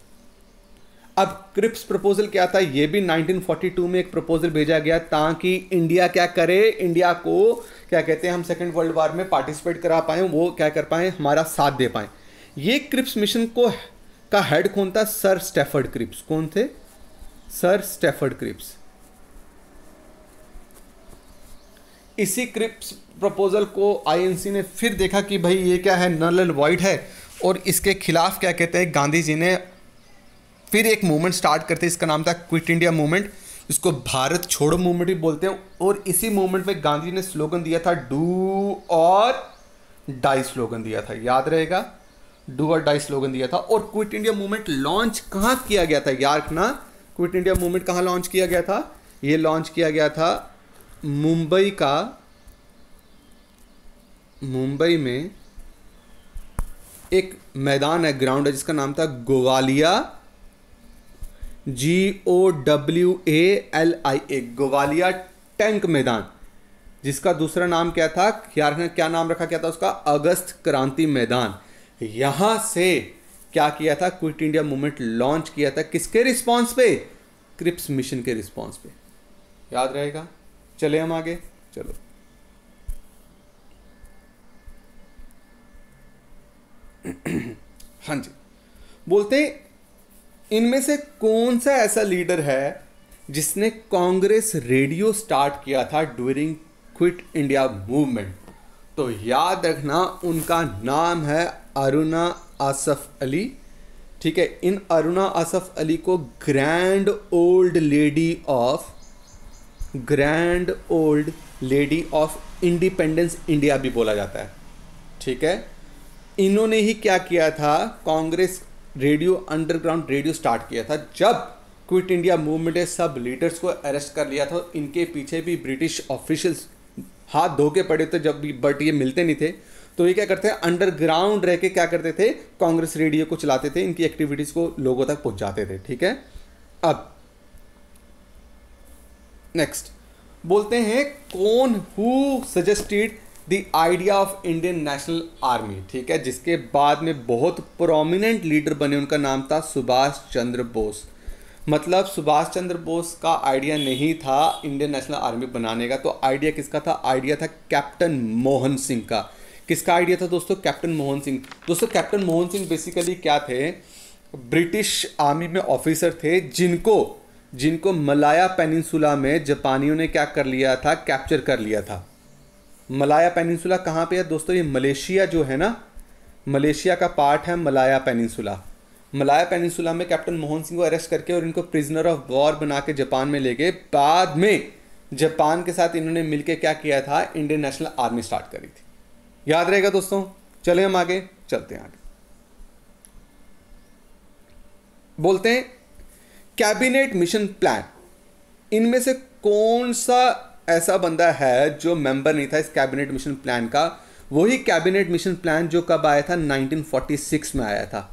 Speaker 1: अब क्रिप्स प्रपोजल क्या था, यह भी 1942 में एक प्रपोजल भेजा गया ताकि इंडिया क्या करे, इंडिया को क्या कहते हैं, हम सेकेंड वर्ल्ड वॉर में पार्टिसिपेट करा पाए, वो क्या कर पाए, हमारा साथ दे पाए। ये क्रिप्स मिशन को का हेड कौन था, सर स्टैफर्ड क्रिप्स। कौन थे, सर स्टैफर्ड क्रिप्स। इसी क्रिप्स प्रपोजल को आईएनसी ने फिर देखा कि भाई ये क्या है, नल एंड वॉइड है, और इसके खिलाफ क्या कहते हैं, गांधी जी ने फिर एक मूवमेंट स्टार्ट करते, इसका नाम था क्विट इंडिया मूवमेंट, जिसको भारत छोड़ो मूवमेंट भी बोलते हैं। और इसी मूवमेंट में गांधी ने स्लोगन दिया था, डू और डाई स्लोगन दिया था, याद रहेगा, डू और डाई स्लोगन दिया था। और क्विट इंडिया मूवमेंट लॉन्च कहाँ किया गया था, याद रखना, क्विट इंडिया मूवमेंट कहाँ लॉन्च किया गया था, ये लॉन्च किया गया था मुंबई में एक मैदान है, ग्राउंड है, जिसका नाम था गोवालिया, GOWALIA, गोवालिया टैंक मैदान, जिसका दूसरा नाम क्या था, क्या नाम रखा गया था उसका, अगस्त क्रांति मैदान। यहां से क्या किया था, क्विट इंडिया मूवमेंट लॉन्च किया था, किसके रिस्पॉन्स पे, क्रिप्स मिशन के रिस्पॉन्स पे। याद रहेगा। चले हम आगे, चलो। हाँ जी, बोलते हैं इनमें से कौन सा ऐसा लीडर है जिसने कांग्रेस रेडियो स्टार्ट किया था ड्यूरिंग क्विट इंडिया मूवमेंट? तो याद रखना उनका नाम है अरुणा आसफ अली। ठीक है, इन अरुणा आसफ अली को grand old lady of independence India भी बोला जाता है। ठीक है, इन्होंने ही क्या किया था, Congress radio, underground radio start किया था। जब क्विट इंडिया मूवमेंट के सब लीडर्स को अरेस्ट कर लिया था, इनके पीछे भी ब्रिटिश ऑफिशियल्स हाथ धो के पड़े थे जब भी, बट ये मिलते नहीं थे। तो ये क्या करते हैं, अंडरग्राउंड रह के क्या करते थे, कांग्रेस रेडियो को चलाते थे, इनकी एक्टिविटीज को लोगों तक पहुंचाते थे। ठीक है, अब नेक्स्ट बोलते हैं कौन who suggested the idea of Indian national army. ठीक है, जिसके बाद में बहुत प्रोमिनेंट लीडर बने, उनका नाम था सुभाष चंद्र बोस। मतलब सुभाष चंद्र बोस का आइडिया नहीं था इंडियन नेशनल आर्मी बनाने का, तो आइडिया किसका था, आइडिया था कैप्टन मोहन सिंह का। किसका आइडिया था दोस्तों, कैप्टन मोहन सिंह। दोस्तों कैप्टन मोहन सिंह बेसिकली क्या थे, ब्रिटिश आर्मी में ऑफिसर थे जिनको मलाया पेनिनसुला में जापानियों ने क्या कर लिया था, कैप्चर कर लिया था। मलाया पेनिनसुला कहाँ पे है दोस्तों, ये मलेशिया जो है ना, मलेशिया का पार्ट है मलाया पेनिनसुला। मलाया पेनिनसुला में कैप्टन मोहन सिंह को अरेस्ट करके और इनको प्रिजनर ऑफ वॉर बना के जापान में ले गए। बाद में जापान के साथ इन्होंने मिलकर क्या किया था, इंडियन नेशनल आर्मी स्टार्ट करी थी। याद रहेगा दोस्तों। चले हम आगे, चलते हैं आगे। बोलते हैं कैबिनेट मिशन प्लान, इनमें से कौन सा ऐसा बंदा है जो मेंबर नहीं था इस कैबिनेट मिशन प्लान का? वही कैबिनेट मिशन प्लान जो कब आया था, 1946 में आया था।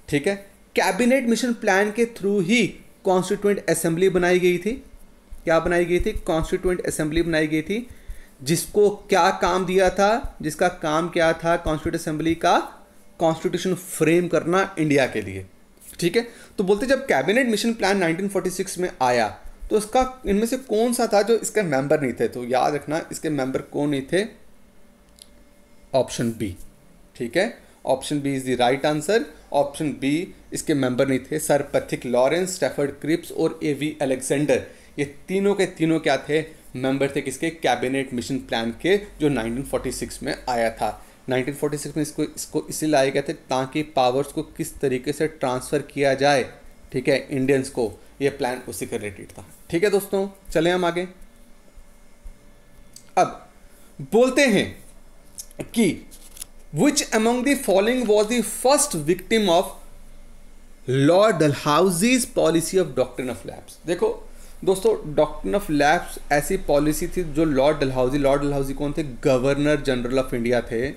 Speaker 1: ठीक है, कैबिनेट मिशन प्लान के थ्रू ही कॉन्स्टिट्यूएंट असेंबली बनाई गई थी। क्या बनाई गई थी, कॉन्स्टिट्यूएंट असेंबली बनाई गई थी, जिसको क्या काम दिया था, जिसका काम क्या था कॉन्स्टिट्यूएंट असेंबली का, कॉन्स्टिट्यूशन फ्रेम करना इंडिया के लिए। ठीक है, तो बोलते जब कैबिनेट मिशन प्लान 1946 में आया तो इसका इनमें से कौन सा था जो इसके मेंबर नहीं थे? तो याद रखना इसके मेंबर कौन नहीं थे, ऑप्शन बी। ठीक है, option B is the right answer. Option B, इसके मेंबर नहीं थे sir Pethick Lawrence, Stafford Cripps और एवी अलेक्जेंडर। ये तीनों के तीनों क्या थे, मेंबर थे किसके, कैबिनेट मिशन प्लान के, जो 1946 में आया था। 1946 में इसको इसलिए लाए गए थे ताकि पावर्स को किस तरीके से ट्रांसफ़र किया जाए, ठीक है, इंडियंस को, ये प्लान उसी के रिलेटेड था। ठीक है दोस्तों, चलें हम आगे। अब बोलते हैं कि which among the following was the first victim of Lord Dalhousie's policy of doctrine of lapse. देखो दोस्तों, डॉक्ट्रिन ऑफ लैप्स ऐसी पॉलिसी थी जो लॉर्ड डलहौजी कौन थे, गवर्नर जनरल ऑफ इंडिया थे।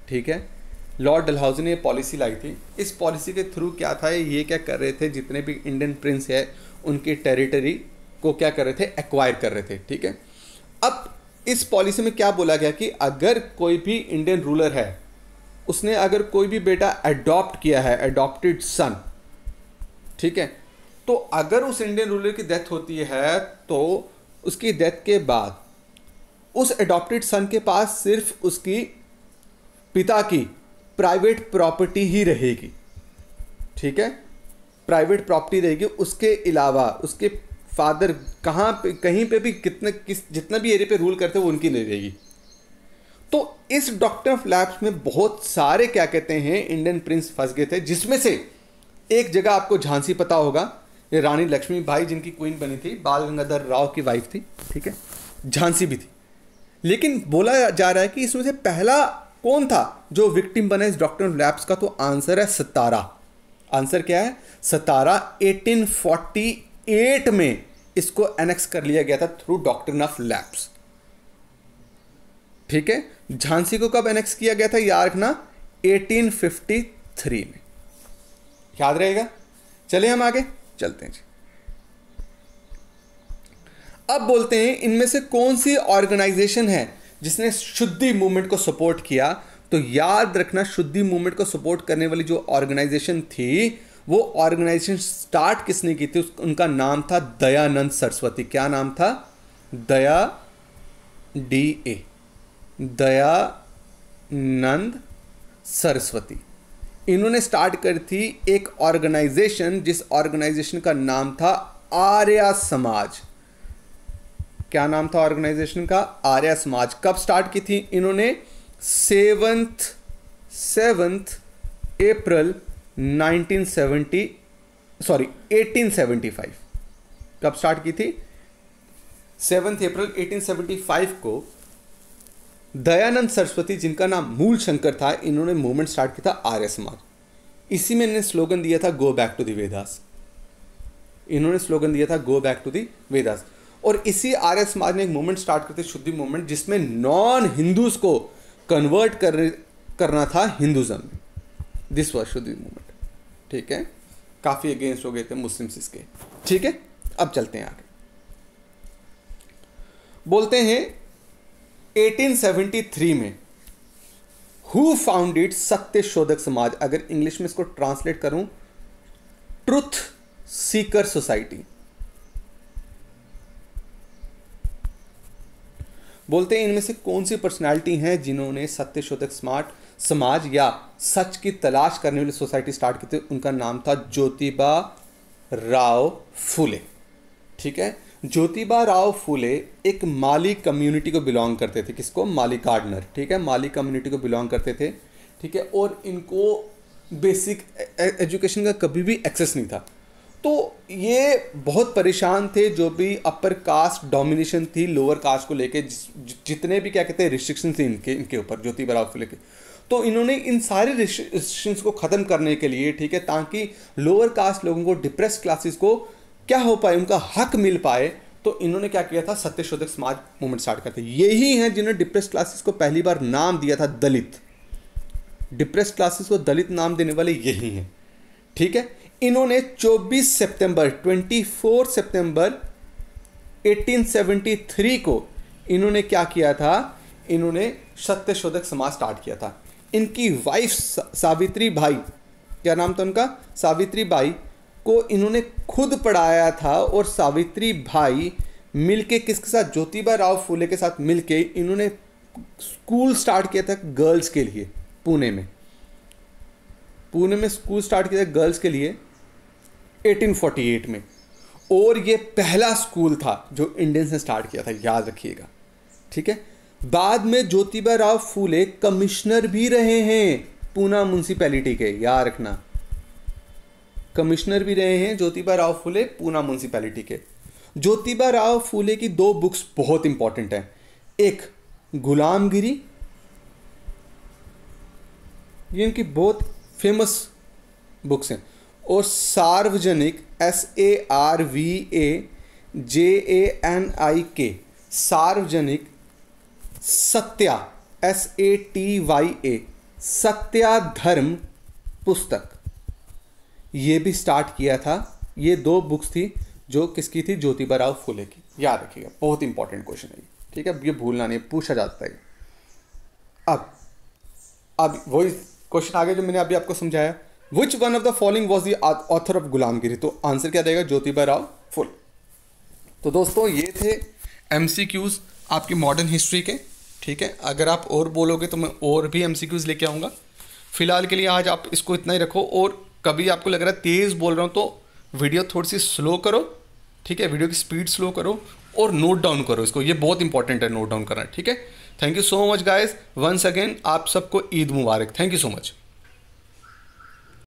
Speaker 1: ठीक है, लॉर्ड डलहौजी ने ये पॉलिसी लाई थी। इस पॉलिसी के थ्रू क्या था, ये क्या कर रहे थे, जितने भी इंडियन प्रिंस है उनकी टेरिटरी को क्या कर रहे थे, एक्वायर कर रहे थे। ठीक है, अब इस पॉलिसी में क्या बोला गया कि अगर कोई भी इंडियन रूलर है, उसने अगर कोई भी बेटा अडॉप्ट किया है, अडॉप्टेड सन, ठीक है, तो अगर उस इंडियन रूलर की डेथ होती है तो उसकी डेथ के बाद उस अडॉप्टेड सन के पास सिर्फ उसकी पिता की प्राइवेट प्रॉपर्टी ही रहेगी। ठीक है, प्राइवेट प्रॉपर्टी रहेगी, उसके अलावा उसके फादर कहाँ पे, कहीं पे भी जितना भी एरिया पे रूल करते हैं वो उनकी नहीं रहेगी। तो इस डॉक्ट्रिन ऑफ लैप्स में बहुत सारे क्या कहते हैं इंडियन प्रिंस फंस गए थे, जिसमें से एक जगह आपको झांसी पता होगा, ये रानी लक्ष्मीबाई जिनकी क्वीन बनी थी, बाल गंगाधर राव की वाइफ थी। ठीक है, झांसी भी थी। लेकिन बोला जा रहा है कि इसमें से पहला कौन था जो विक्टिम बना इस डॉक्ट्रिन ऑफ लैप्स का, तो आंसर है सतारा। आंसर क्या है, सतारा। 1848 में इसको एनेक्स कर लिया गया था थ्रू डॉक्ट्रिन ऑफ लैप्स। ठीक है, झांसी को कब एनेक्स किया गया था, याद रखना 1853 में। याद रहेगा। चलिए हम आगे चलते हैं जी। अब बोलते हैं इनमें से कौन सी ऑर्गेनाइजेशन है जिसने शुद्धि मूवमेंट को सपोर्ट किया। तो याद रखना शुद्धि मूवमेंट को सपोर्ट करने वाली जो ऑर्गेनाइजेशन थी वो ऑर्गेनाइजेशन स्टार्ट किसने की थी, उनका नाम था दयानंद सरस्वती। क्या नाम था? दयानंद सरस्वती। इन्होंने स्टार्ट करी थी एक ऑर्गेनाइजेशन, जिस ऑर्गेनाइजेशन का नाम था आर्य समाज। क्या नाम था ऑर्गेनाइजेशन का? आर्य समाज। कब स्टार्ट की थी इन्होंने? 7th अप्रैल 1875। कब स्टार्ट की थी? 7 अप्रैल 1875 को दयानंद सरस्वती, जिनका नाम मूल शंकर था, इन्होंने मूवमेंट स्टार्ट किया था आर्य समाज। इसी में इन्होंने स्लोगन दिया था go back to the Vedas. इन्होंने स्लोगन दिया था go back to the Vedas. और इसी आर्य समाज ने एक मूवमेंट स्टार्ट करते, शुद्धि मूवमेंट, जिसमें नॉन हिंदूज को कन्वर्ट करना था हिंदुज्म में। दिस वाज शुद्धि मूवमेंट। ठीक है, काफी अगेंस्ट हो गए थे मुस्लिम्स इसके। ठीक है, अब चलते हैं आगे। बोलते हैं 1873 में हु फाउंडेड सत्य शोधक समाज। अगर इंग्लिश में इसको ट्रांसलेट करूं, ट्रुथ सीकर सोसाइटी। बोलते हैं इनमें से कौन सी पर्सनालिटी हैं जिन्होंने सत्य शोधक समाज या सच की तलाश करने वाली सोसाइटी स्टार्ट की थी? उनका नाम था ज्योतिबा राव फुले। ठीक है, ज्योतिबा राव फुले एक माली कम्युनिटी को बिलोंग करते थे। किसको? माली गार्डनर। ठीक है, माली कम्युनिटी को बिलोंग करते थे। ठीक है, और इनको बेसिक एजुकेशन का कभी भी एक्सेस नहीं था। तो ये बहुत परेशान थे, जो भी अपर कास्ट डोमिनेशन थी लोअर कास्ट को लेके, जितने भी क्या कहते हैं रिस्ट्रिक्शन थे इनके ऊपर, ज्योतिबा राव फुले के। तो इन्होंने इन सारे रिस्ट्रिक्शंस को ख़त्म करने के लिए, ठीक है, ताकि लोअर कास्ट लोगों को, डिप्रेस्ड क्लासेस को क्या हो पाए, उनका हक मिल पाए, तो इन्होंने क्या किया था? सत्यशोधक समाज मूवमेंट स्टार्ट करते। यही हैं जिन्होंने डिप्रेस्ड क्लासेस को पहली बार नाम दिया था दलित। डिप्रेस्ड क्लासेस को दलित नाम देने वाले यही हैं। ठीक है, इन्होंने 24 सितंबर 1873 को इन्होंने क्या किया था? इन्होंने सत्यशोधक समाज स्टार्ट किया था। इनकी वाइफ सावित्री बाई, क्या नाम था उनका? सावित्री बाई को इन्होंने खुद पढ़ाया था, और सावित्री बाई मिलके किसके साथ? ज्योतिबा राव फुले के साथ मिलके इन्होंने स्कूल स्टार्ट किया था गर्ल्स के लिए। पुणे में स्कूल स्टार्ट किया था गर्ल्स के लिए 1848 में। और ये पहला स्कूल था जो इंडियंस ने स्टार्ट किया था, याद रखिएगा। ठीक है, बाद में ज्योतिबा राव फुले कमिश्नर भी रहे हैं पूना म्युनिसिपैलिटी के, याद रखना। कमिश्नर भी रहे हैं ज्योतिबा राव फुले पूना म्युनिसिपैलिटी के। ज्योतिबा राव फुले की 2 बुक्स बहुत इंपॉर्टेंट हैं। एक गुलामगिरी, ये इनकी बहुत फेमस बुक्स हैं, और सार्वजनिक SARVAJANIK, सार्वजनिक सत्या SATYA, सत्या धर्म पुस्तक, ये भी स्टार्ट किया था। ये 2 बुक्स थी जो किसकी थी? ज्योतिबा राव फुले की। याद रखिएगा, बहुत इंपॉर्टेंट क्वेश्चन है ये। ठीक है, ये भूलना नहीं, पूछा जाता है। अब वही क्वेश्चन आगे जो मैंने अभी आपको समझाया, which one of the following was the author of गुलामगिरी? तो आंसर क्या देगा? ज्योतिबा राव फुले। तो दोस्तों ये थे MCQs आपकी मॉडर्न हिस्ट्री के। ठीक है, अगर आप और बोलोगे तो मैं और भी MCQs लेके आऊँगा। फिलहाल के लिए आज आप इसको इतना ही रखो, और कभी आपको लग रहा है तेज़ बोल रहा हूँ तो वीडियो थोड़ी सी स्लो करो। ठीक है, वीडियो की स्पीड स्लो करो और नोट डाउन करो इसको, ये बहुत इंपॉर्टेंट है नोट डाउन करना। ठीक है, thank you so much guys, once again आप सबको ईद मुबारक। Thank you so much.